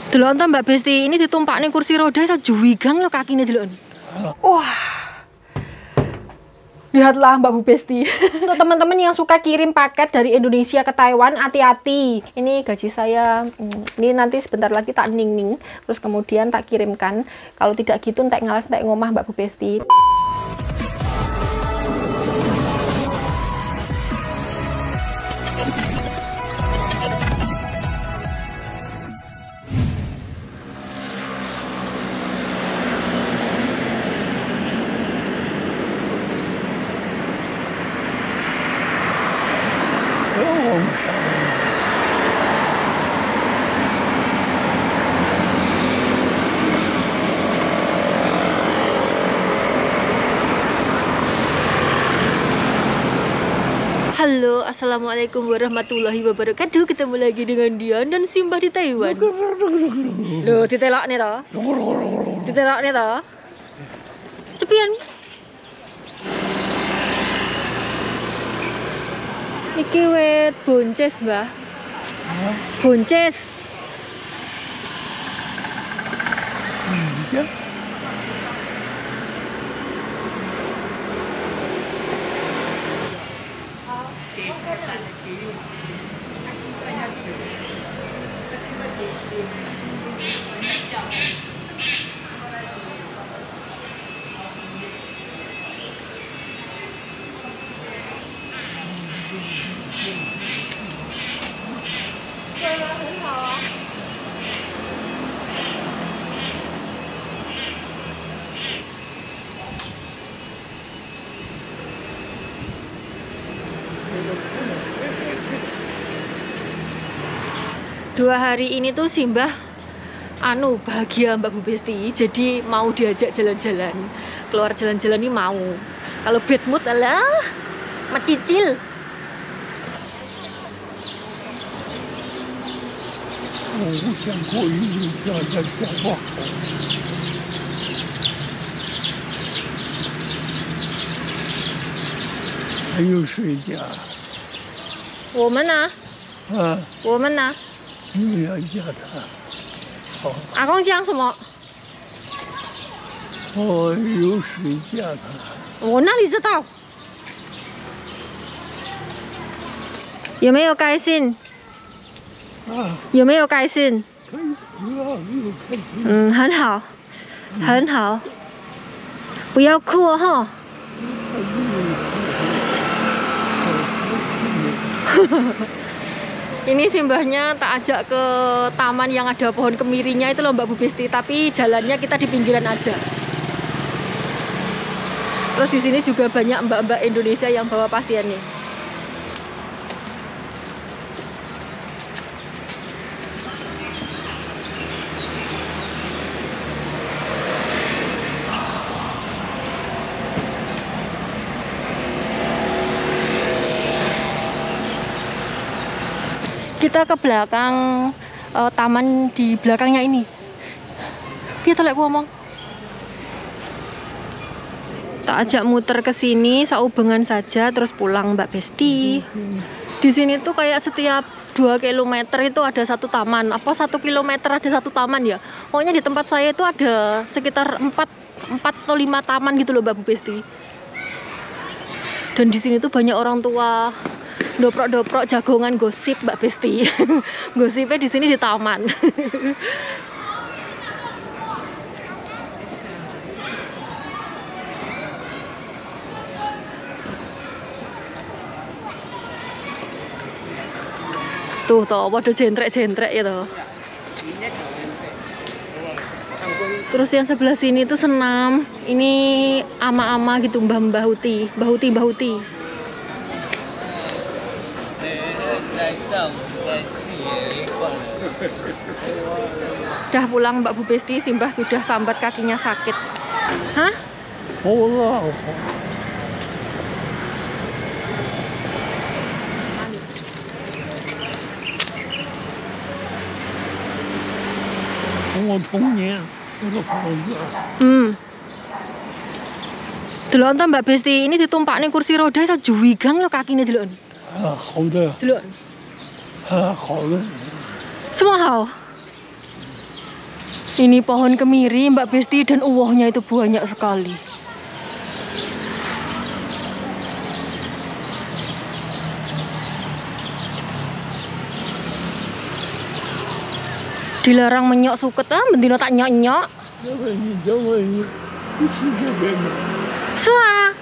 Delok ta Mbak Besti, ini ditumpakne kursi roda iso juwigang lho kakine delok. Wah. Lihatlah Mbak Bu Besti. Untuk teman-teman yang suka kirim paket dari Indonesia ke Taiwan, hati-hati. Ini gaji saya. Ini nanti sebentar lagi tak ning-ning, terus kemudian tak kirimkan. Kalau tidak gitu entek ngalas entek ngomah Mbak Bu Besti. Halo, assalamualaikum warahmatullahi wabarakatuh. Ketemu lagi dengan Dian dan Simbah di Taiwan. Loh, ditelok nih toh? Ditelok nih toh? Cepian. Iki wet bonces, Mbah. Bonces. Dua hari ini tuh Simbah bahagia Mbak Bu Besti, jadi mau diajak jalan-jalan, keluar jalan-jalan ini mau. Kalau bad mood alah macicil. Woman 你要嫁他，好。阿公讲什么？我有水嫁他。我哪里知道？有没有开心？有没有开心？很好，很好。不要哭哦，哈。Ini Simbahnya tak ajak ke taman yang ada pohon kemirinya itu loh Mbak Bu Besti, tapi jalannya kita di pinggiran aja. Terus di sini juga banyak mbak-mbak Indonesia yang bawa pasiennya. Kita ke belakang taman di belakangnya ini. Dia telek ngomong. Tak ajak muter ke sini, saubengan saja terus pulang Mbak Besti. Di sini tuh kayak setiap 2 km itu ada satu taman. Apa 1 km ada satu taman ya? Pokoknya di tempat saya itu ada sekitar 4 atau 5 taman gitu loh Mbak Bu Besti. Dan di sini tuh banyak orang tua doprok-doprok jagongan gosip Mbak Besti. Gosipnya di sini di taman. Tuh toh, waduh jentrek-jentrek ya toh. Terus yang sebelah sini tuh senam. Ini ama-ama gitu, mbah-mbah huti, bahuti. Udah pulang Mbak Bu Besti, Simbah sudah sambat kakinya sakit. Hah? Allah. Delok ta Mbak Besti, ini ditumpakne kursi roda iso juwigang lho kakine delok. Delok. 好的。 Semua hal. Ini pohon kemiri Mbak Besti dan uwohnya itu banyak sekali. Dilarang menyok suket bendino tak nyok-nyok. Sa.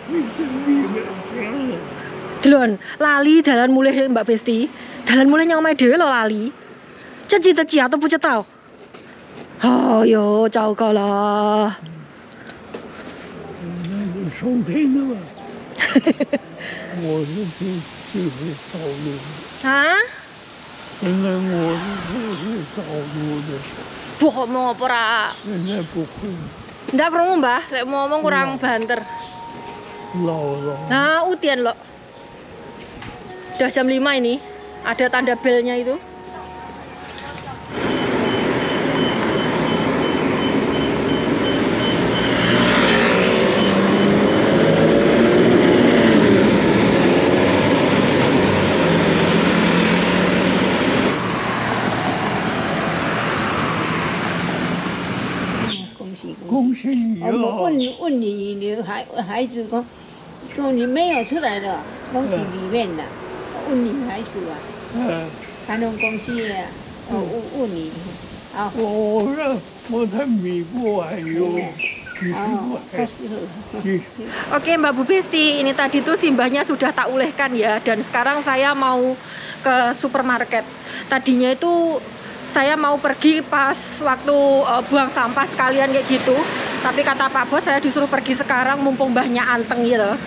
Delon, lali dalan mulai Mbak Besti. Dalan mulai nyong dhewe lho lali. Ceci atau pucet tau. Oh yo, jauh kau lah. 收赔的吧？我是最会扫路的。 Hah? 原来我是最会扫路的， Buh mau apa ra? 现在不会， Ndak krungu Mbah, lek mau ngomong kurang banter. 老了。 Nah, udian loh. Udah jam 5 ini. Ada tanda belnya itu.恭喜你啊！问你孩子说你没有出来了，工体里面的，问你孩子啊，还能恭喜啊，问你啊，我才米过还有几十块。 Oke Mbak Bu Besti, ini tadi tuh simbahnya sudah tak ulehkan ya. Dan sekarang saya mau ke supermarket. Tadinya itu saya mau pergi pas waktu buang sampah sekalian kayak gitu. Tapi kata Pak Bos saya disuruh pergi sekarang mumpung mbahnya anteng gitu.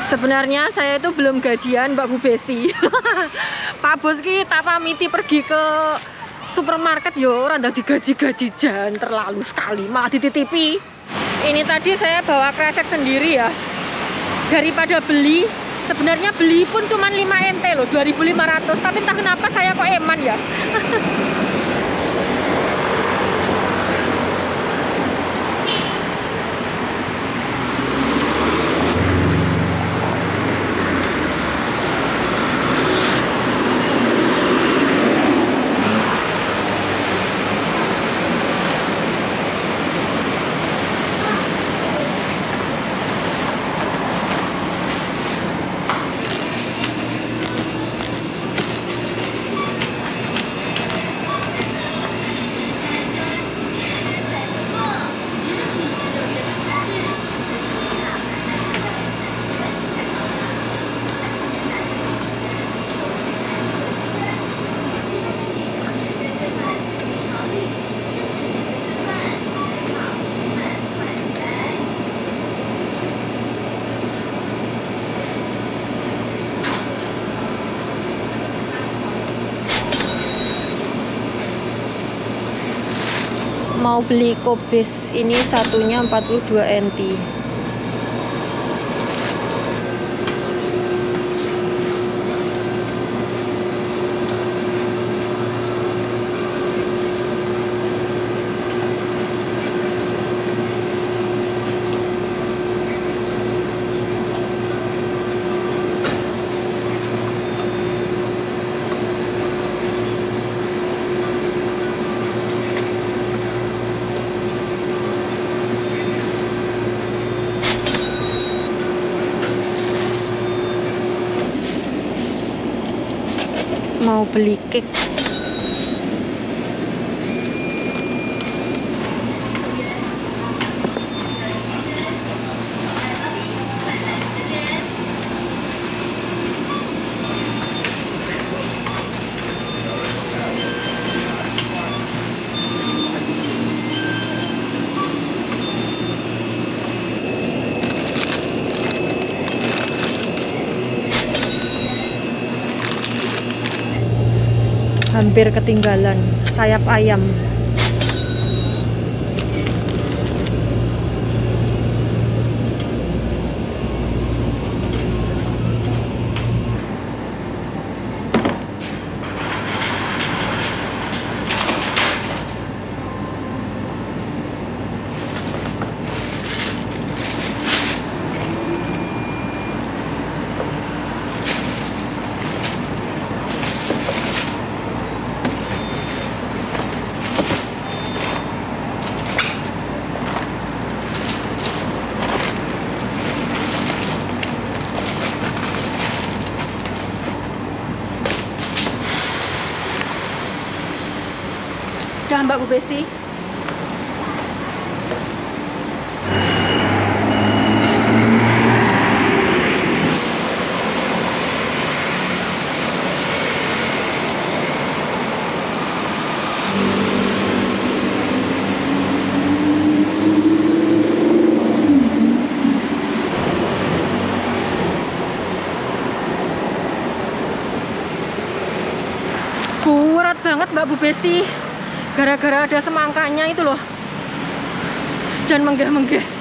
Sebenarnya saya itu belum gajian Mbak Bu Besti. Pak Bos ki tak pamiti pergi ke supermarket yo ora ndak digaji-gaji jan, terlalu sekali malah dititipi. Ini tadi saya bawa kresek sendiri ya. Daripada beli, sebenarnya beli pun cuma 5 NT loh, 2.500, tapi entah kenapa saya kok eman ya. Mau beli kobis ini satunya 42 NT. Mau beli cake. Hampir ketinggalan sayap ayam. Mbak Bu Besti. Berat banget Mbak Bu Besti, gara-gara ada semangkanya itu loh. Jangan menggah-menggah.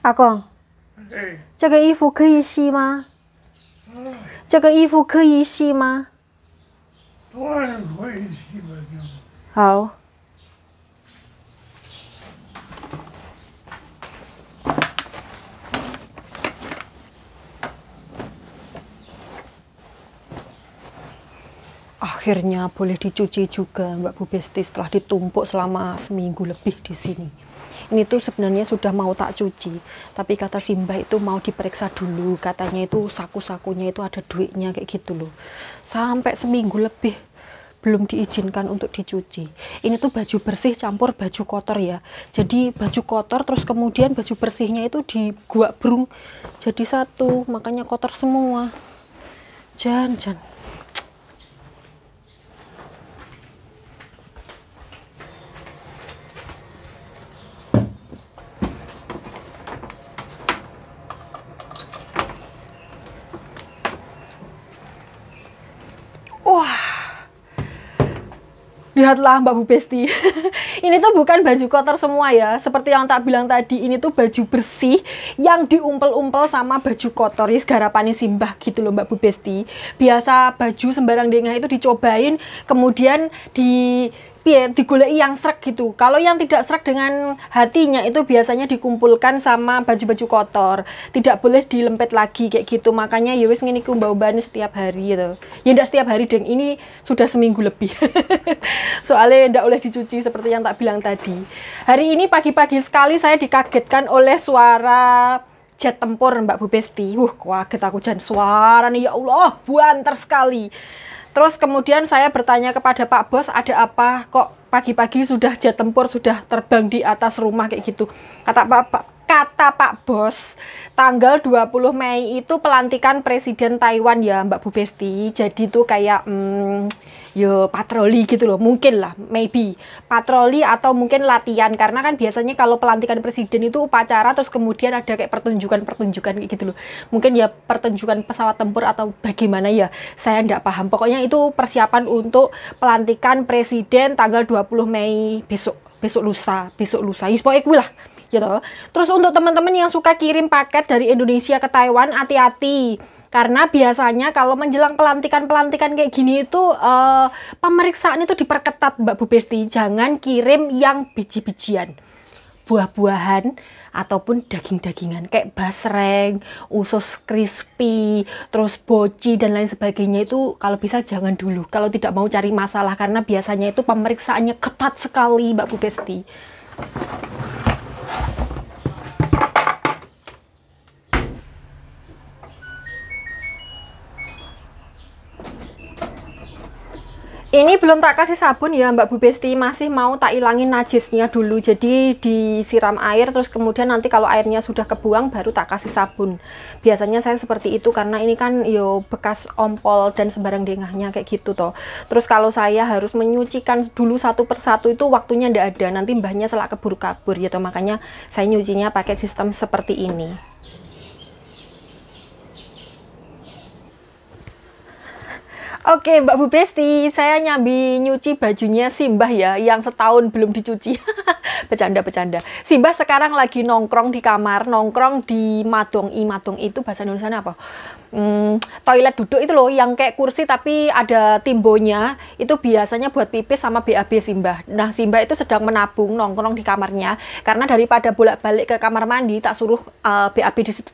阿公，哎，这个衣服可以洗吗？这个衣服可以洗吗？当然可以洗了就。好。Akhirnya boleh dicuci juga Mbak Bu Besti setelah ditumpuk selama seminggu lebih di sini. Ini tuh sebenarnya sudah mau tak cuci, tapi kata Simbah itu mau diperiksa dulu, katanya itu saku-sakunya itu ada duitnya kayak gitu loh. Sampai seminggu lebih belum diizinkan untuk dicuci. Ini tuh baju bersih campur baju kotor ya. Jadi baju kotor terus kemudian baju bersihnya itu diguak brung jadi satu, makanya kotor semua. Jan. Lihatlah Mbak Bu Besti. Ini tuh bukan baju kotor semua ya. Seperti yang tak bilang tadi, ini tuh baju bersih yang diumpel-umpel sama baju kotor. Ya garapannya Simbah gitu loh Mbak Bu Besti. Biasa baju sembarang dengah itu dicobain, kemudian digoleki yang srek gitu. Kalau yang tidak srek dengan hatinya itu biasanya dikumpulkan sama baju-baju kotor. Tidak boleh dilempet lagi kayak gitu. Makanya ya wis ngene iku mbau-mbane setiap hari gitu. Ya ndak setiap hari, Deng. Ini sudah seminggu lebih. Soalnya ndak boleh dicuci seperti yang tak bilang tadi. Hari ini pagi-pagi sekali saya dikagetkan oleh suara jet tempur Mbak Bu Besti. Kaget aku, Jan, suara nih ya Allah, buanter sekali. Terus kemudian saya bertanya kepada Pak Bos, ada apa kok pagi-pagi sudah jet tempur sudah terbang di atas rumah kayak gitu. Kata Pak Bos, tanggal 20 Mei itu pelantikan Presiden Taiwan ya Mbak Bu Besti. Jadi tuh kayak yo patroli gitu loh, mungkin lah, maybe patroli atau mungkin latihan, karena kan biasanya kalau pelantikan presiden itu upacara terus kemudian ada kayak pertunjukan kayak gitu loh. Mungkin ya pertunjukan pesawat tempur atau bagaimana ya, saya nggak paham. Pokoknya itu persiapan untuk pelantikan presiden tanggal 20 Mei besok lusa pokoknya gue lah gitu. Terus untuk teman-teman yang suka kirim paket dari Indonesia ke Taiwan, hati-hati. Karena biasanya kalau menjelang pelantikan kayak gini itu pemeriksaan itu diperketat Mbak Bu Besti. Jangan kirim yang biji-bijian, buah-buahan ataupun daging-dagingan kayak basreng, usus crispy, terus boci dan lain sebagainya. Itu kalau bisa jangan dulu, kalau tidak mau cari masalah, karena biasanya itu pemeriksaannya ketat sekali Mbak Bu Besti. Ini belum tak kasih sabun ya Mbak Bu Besti, masih mau tak ilangin najisnya dulu. Jadi disiram air, terus kemudian nanti kalau airnya sudah kebuang baru tak kasih sabun. Biasanya saya seperti itu karena ini kan yo bekas ompol dan sembarang dengahnya kayak gitu toh. Terus kalau saya harus menyucikan dulu satu persatu itu waktunya ndak ada, nanti mbahnya selak keburu kabur gitu. Makanya saya nyucinya pakai sistem seperti ini. Oke, Mbak Bu Besti, saya nyambi nyuci bajunya Simbah ya, yang setahun belum dicuci. Bercanda-bercanda. Simbah sekarang lagi nongkrong di kamar, nongkrong di madong-i. Madong itu bahasa Indonesia apa? Toilet duduk itu loh, yang kayak kursi tapi ada timbonya. Itu biasanya buat pipis sama BAB Simbah. Nah, Simbah itu sedang menabung nongkrong di kamarnya, karena daripada bolak-balik ke kamar mandi, tak suruh BAB di situ.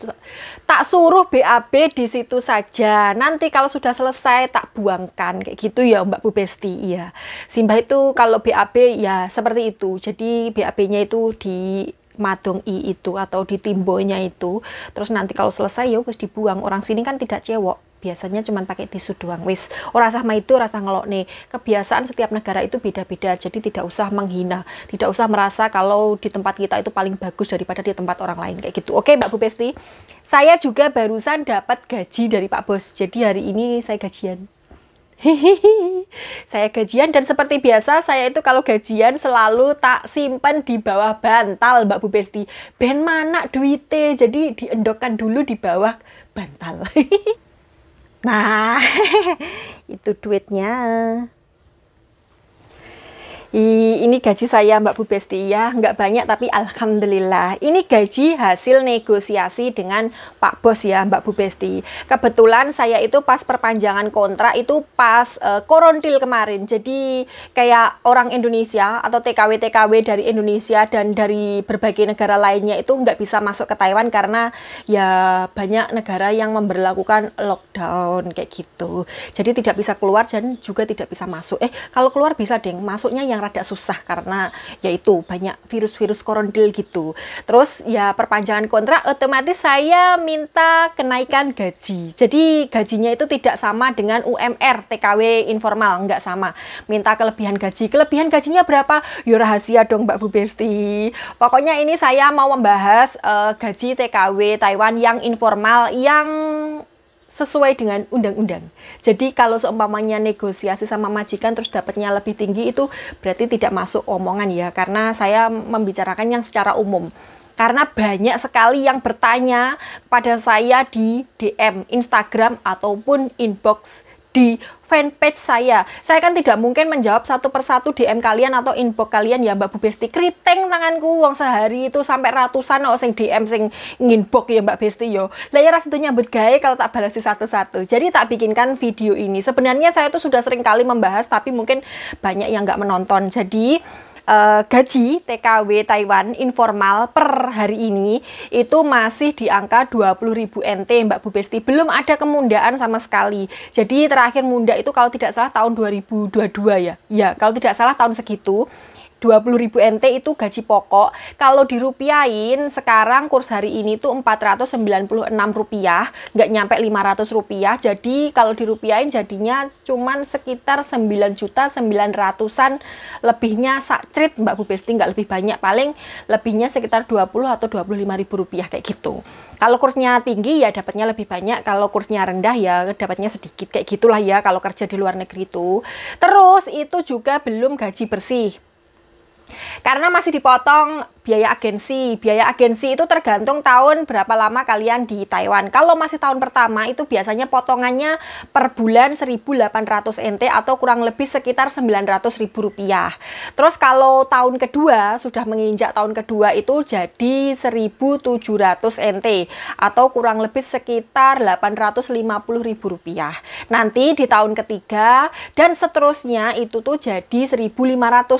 Tak suruh BAB di situ saja. Nanti kalau sudah selesai tak buangkan, kayak gitu ya Mbak Bu Besti. Iya, Simbah itu kalau BAB ya seperti itu. Jadi BAB-nya itu di madong i itu atau di timbonya itu. Terus nanti kalau selesai ya wis dibuang. Orang sini kan tidak cewek. Biasanya cuma pakai tisu doang. Wis ora sama itu rasa ngelok nih. Kebiasaan setiap negara itu beda-beda. Jadi tidak usah menghina. Tidak usah merasa kalau di tempat kita itu paling bagus daripada di tempat orang lain kayak gitu. Oke Mbak Bu Besti. Saya juga barusan dapat gaji dari Pak Bos. Jadi hari ini saya gajian. Saya gajian dan seperti biasa saya itu kalau gajian selalu tak simpan di bawah bantal Mbak Bu Besti. Ben mana duitnya, jadi diendokkan dulu di bawah bantal. Nah, itu duitnya. Ini gaji saya Mbak Bu Besti ya, nggak banyak tapi alhamdulillah. Ini gaji hasil negosiasi dengan Pak Bos ya Mbak Bu Besti. Kebetulan saya itu pas perpanjangan kontrak itu pas korontil kemarin. Jadi kayak orang Indonesia atau TKW-TKW dari Indonesia dan dari berbagai negara lainnya itu nggak bisa masuk ke Taiwan karena ya banyak negara yang memberlakukan lockdown kayak gitu. Jadi tidak bisa keluar dan juga tidak bisa masuk. Kalau keluar bisa deh, masuknya yang rada susah karena yaitu banyak virus-virus korontil gitu. Terus ya perpanjangan kontrak otomatis saya minta kenaikan gaji. Jadi gajinya itu tidak sama dengan UMR TKW informal, nggak sama. Minta kelebihan gaji. Kelebihan gajinya berapa? Ya rahasia dong Mbak Bu Besti. Pokoknya ini saya mau membahas gaji TKW Taiwan yang informal yang sesuai dengan undang-undang. Jadi kalau seumpamanya negosiasi sama majikan terus dapatnya lebih tinggi itu berarti tidak masuk omongan ya, karena saya membicarakan yang secara umum. Karena banyak sekali yang bertanya kepada saya di DM Instagram ataupun inbox di fanpage saya. Saya kan tidak mungkin menjawab satu persatu DM kalian atau inbox kalian ya Mbak Bu Besti. Keriting tanganku wong sehari itu sampai ratusan sing DM sing inbox ya Mbak Besti yo. Lah ya rasanya nyambut gawe kalau tak balasi satu-satu. Jadi tak bikinkan video ini. Sebenarnya saya tuh sudah sering kali membahas tapi mungkin banyak yang nggak menonton. Jadi gaji TKW Taiwan informal per hari ini itu masih di angka 20.000 NT Mbak Bu Besti. Belum ada kemundaan sama sekali. Jadi terakhir munda itu kalau tidak salah tahun 2022 ya. Ya, kalau tidak salah tahun segitu. 20.000 NT itu gaji pokok. Kalau dirupiahin sekarang kurs hari ini tuh 496 rupiah, nggak nyampe 500 rupiah. Jadi kalau dirupiahin jadinya cuman sekitar 9.900.000-an, lebihnya sakcrit Mbak Bu Besti, nggak lebih banyak, paling lebihnya sekitar 20 atau 25.000 rupiah kayak gitu. Kalau kursnya tinggi ya dapatnya lebih banyak, kalau kursnya rendah ya dapatnya sedikit, kayak gitulah ya kalau kerja di luar negeri itu. Terus itu juga belum gaji bersih. Karena masih dipotong biaya agensi. Biaya agensi itu tergantung tahun berapa lama kalian di Taiwan. Kalau masih tahun pertama itu biasanya potongannya per bulan 1.800 NT atau kurang lebih sekitar 900.000 rupiah. Terus kalau tahun kedua, sudah menginjak tahun kedua itu jadi 1.700 NT atau kurang lebih sekitar 850.000 rupiah. Nanti di tahun ketiga dan seterusnya itu tuh jadi 1.500,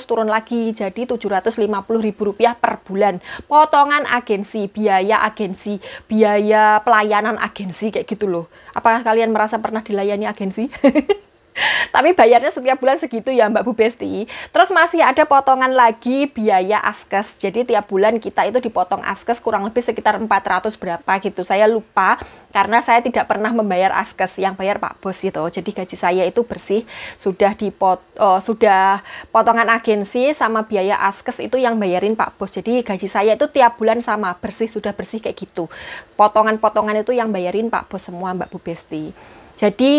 turun lagi jadi 750.000 rupiah per bulan. Potongan agensi, biaya pelayanan agensi kayak gitu loh. Apakah kalian merasa pernah dilayani agensi? Tapi bayarnya setiap bulan segitu ya Mbak Bu Besti. Terus masih ada potongan lagi biaya askes. Jadi tiap bulan kita itu dipotong askes kurang lebih sekitar 400 berapa gitu. Saya lupa karena saya tidak pernah membayar askes, yang bayar Pak Bos gitu. Jadi gaji saya itu bersih, sudah sudah potongan agensi sama biaya askes itu yang bayarin Pak Bos. Jadi gaji saya itu tiap bulan sama, bersih, sudah bersih kayak gitu. Potongan-potongan itu yang bayarin Pak Bos semua Mbak Bu Besti. Jadi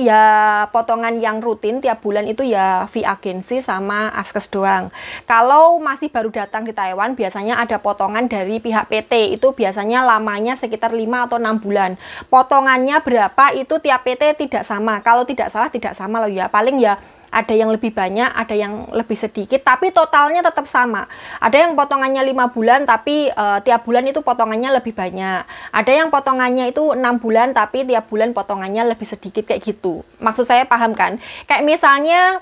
ya potongan yang rutin tiap bulan itu ya fee agensi sama askes doang. Kalau masih baru datang di Taiwan biasanya ada potongan dari pihak PT, itu biasanya lamanya sekitar 5 atau 6 bulan. Potongannya berapa itu tiap PT tidak sama. Kalau tidak salah tidak sama loh ya. Paling ya ada yang lebih banyak, ada yang lebih sedikit, tapi totalnya tetap sama. Ada yang potongannya 5 bulan, tapi tiap bulan itu potongannya lebih banyak. Ada yang potongannya itu 6 bulan, tapi tiap bulan potongannya lebih sedikit kayak gitu. Maksud saya paham kan? Kayak misalnya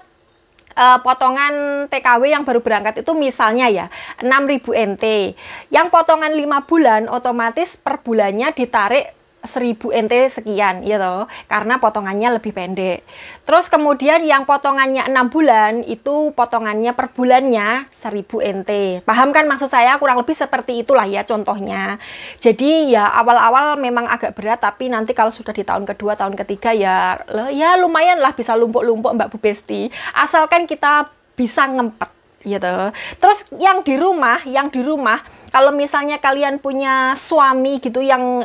potongan TKW yang baru berangkat itu misalnya ya 6.000 NT. Yang potongan 5 bulan otomatis per bulannya ditarik 1.000 NT sekian gitu, karena potongannya lebih pendek. Terus kemudian yang potongannya 6 bulan itu potongannya per bulannya 1.000 NT. Paham kan maksud saya? Kurang lebih seperti itulah ya contohnya. Jadi ya awal-awal memang agak berat, tapi nanti kalau sudah di tahun kedua, tahun ketiga ya lumayan lah bisa lumpuk-lumpuk Mbak Bu Besti. Asalkan kita bisa ngempet gitu. Terus yang di rumah kalau misalnya kalian punya suami gitu yang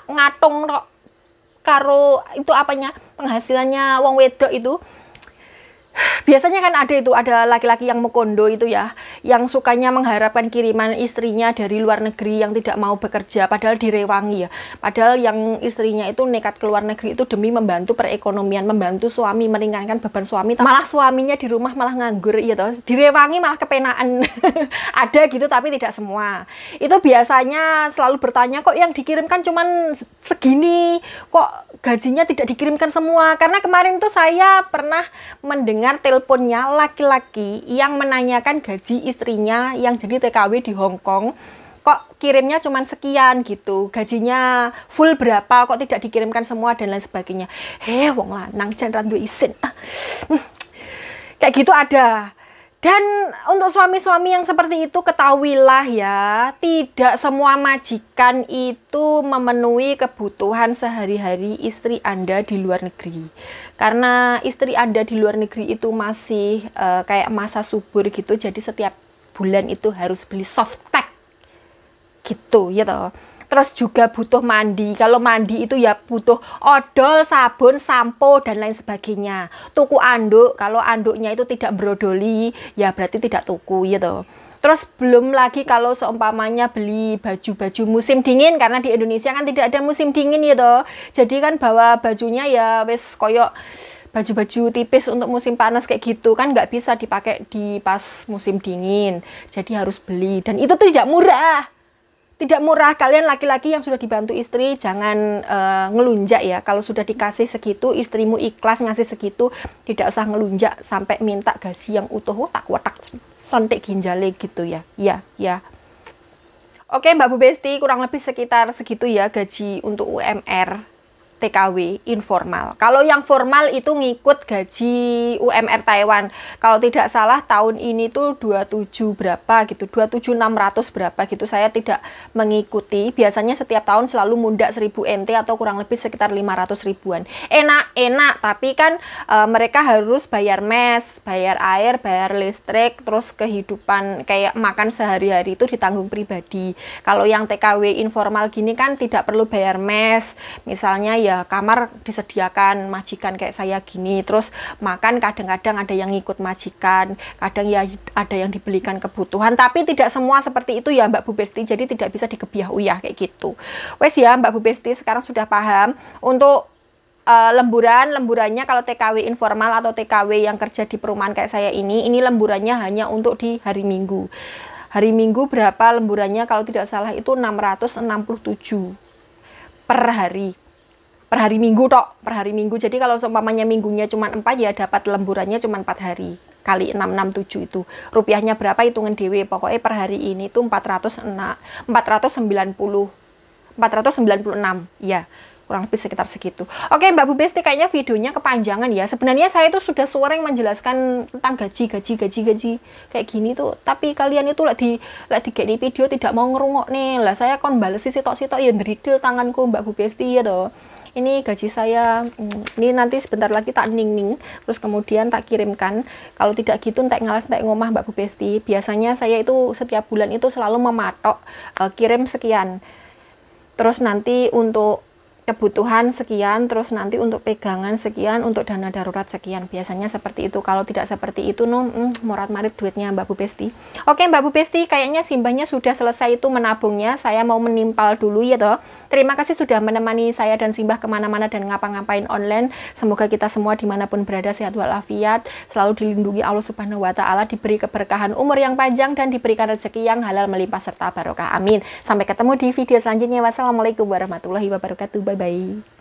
ngatung karo itu apanya penghasilannya wong wedok itu, biasanya kan ada laki-laki yang mekondo itu ya, yang sukanya mengharapkan kiriman istrinya dari luar negeri yang tidak mau bekerja, padahal direwangi ya. Padahal yang istrinya itu nekat ke luar negeri itu demi membantu perekonomian, membantu suami, meringankan beban suami. Malah suaminya di rumah malah nganggur ya toh, direwangi malah kepenaan. Ada gitu tapi tidak semua. Itu biasanya selalu bertanya, kok yang dikirimkan cuman segini, kok gajinya tidak dikirimkan semua. Karena kemarin tuh saya pernah mendengar teleponnya laki-laki yang menanyakan gaji istrinya yang jadi TKW di Hong Kong, kok kirimnya cuman sekian gitu, gajinya full berapa, kok tidak dikirimkan semua dan lain sebagainya. Wong lanang jan ra duwe isin. Kayak gitu ada. Dan untuk suami-suami yang seperti itu ketahuilah ya, tidak semua majikan itu memenuhi kebutuhan sehari-hari istri Anda di luar negeri. Karena istri Anda di luar negeri itu masih kayak masa subur gitu, jadi setiap bulan itu harus beli softtek gitu ya toh. Terus juga butuh mandi. Kalau mandi itu ya butuh odol, sabun, sampo, dan lain sebagainya. Tuku anduk, kalau anduknya itu tidak brodoli, ya berarti tidak tuku gitu. Terus belum lagi kalau seumpamanya beli baju-baju musim dingin, karena di Indonesia kan tidak ada musim dingin gitu. Jadi kan bawa bajunya ya wes koyok baju-baju tipis untuk musim panas kayak gitu, kan nggak bisa dipakai di pas musim dingin. Jadi harus beli, dan itu tidak murah. Tidak murah. Kalian laki-laki yang sudah dibantu istri jangan ngelunjak ya. Kalau sudah dikasih segitu, istrimu ikhlas ngasih segitu, tidak usah ngelunjak sampai minta gaji yang utuh. Tak watak santik ginjale gitu ya. Ya. Oke Mbak Bu Besti, kurang lebih sekitar segitu ya gaji untuk UMR TKW informal. Kalau yang formal itu ngikut gaji UMR Taiwan. Kalau tidak salah tahun ini tuh 27 berapa gitu, 27.600 berapa gitu. Saya tidak mengikuti. Biasanya setiap tahun selalu mundak 1.000 NT atau kurang lebih sekitar 500 ribuan. Enak, tapi kan mereka harus bayar mes, bayar air, bayar listrik, terus kehidupan kayak makan sehari-hari itu ditanggung pribadi. Kalau yang TKW informal gini kan tidak perlu bayar mes. Misalnya ya kamar disediakan majikan kayak saya gini, terus makan kadang-kadang ada yang ngikut majikan, kadang ya ada yang dibelikan kebutuhan, tapi tidak semua seperti itu ya Mbak Bu Besti, jadi tidak bisa dikebiah-uyah kayak gitu. Wes ya Mbak Bu Besti, sekarang sudah paham. Untuk lemburannya kalau TKW informal atau TKW yang kerja di perumahan kayak saya ini lemburannya hanya untuk di hari Minggu. Hari Minggu berapa lemburannya? Kalau tidak salah itu 667 per hari. Per hari Minggu tok, per hari Minggu. Jadi kalau seumpamanya minggunya cuma 4 ya dapat lemburannya cuma 4 hari. Kali 667 itu. Rupiahnya berapa hitungan dewe. Pokoknya per hari ini tuh 496. Ya, kurang lebih sekitar segitu. Oke Mbak Bu Besti, kayaknya videonya kepanjangan ya. Sebenarnya saya itu sudah sering menjelaskan tentang gaji kayak gini tuh, tapi kalian itu lagi gini video tidak mau ngerungok nih. Lah saya kon bales sitok-sitok ya ndridil tanganku Mbak Bu Besti ya toh. Ini gaji saya, ini nanti sebentar lagi tak ning-ning, terus kemudian tak kirimkan. Kalau tidak gitu tak ngalas tak ngomah Mbak Bu Besti. Biasanya saya itu setiap bulan itu selalu mematok kirim sekian. Terus nanti untuk kebutuhan sekian, terus nanti untuk pegangan sekian, untuk dana darurat sekian. Biasanya seperti itu. Kalau tidak seperti itu, morat marit duitnya Mbak Bu Besti. Oke Mbak Bu Besti, kayaknya Simbahnya sudah selesai itu menabungnya. Saya mau menimpal dulu ya toh. Terima kasih sudah menemani saya dan Simbah kemana-mana dan ngapa-ngapain online. Semoga kita semua dimanapun berada sehat walafiat, selalu dilindungi Allah Subhanahu Wa Taala, diberi keberkahan umur yang panjang dan diberikan rezeki yang halal melimpah serta barokah. Amin. Sampai ketemu di video selanjutnya. Wassalamualaikum warahmatullahi wabarakatuh. Bye bye.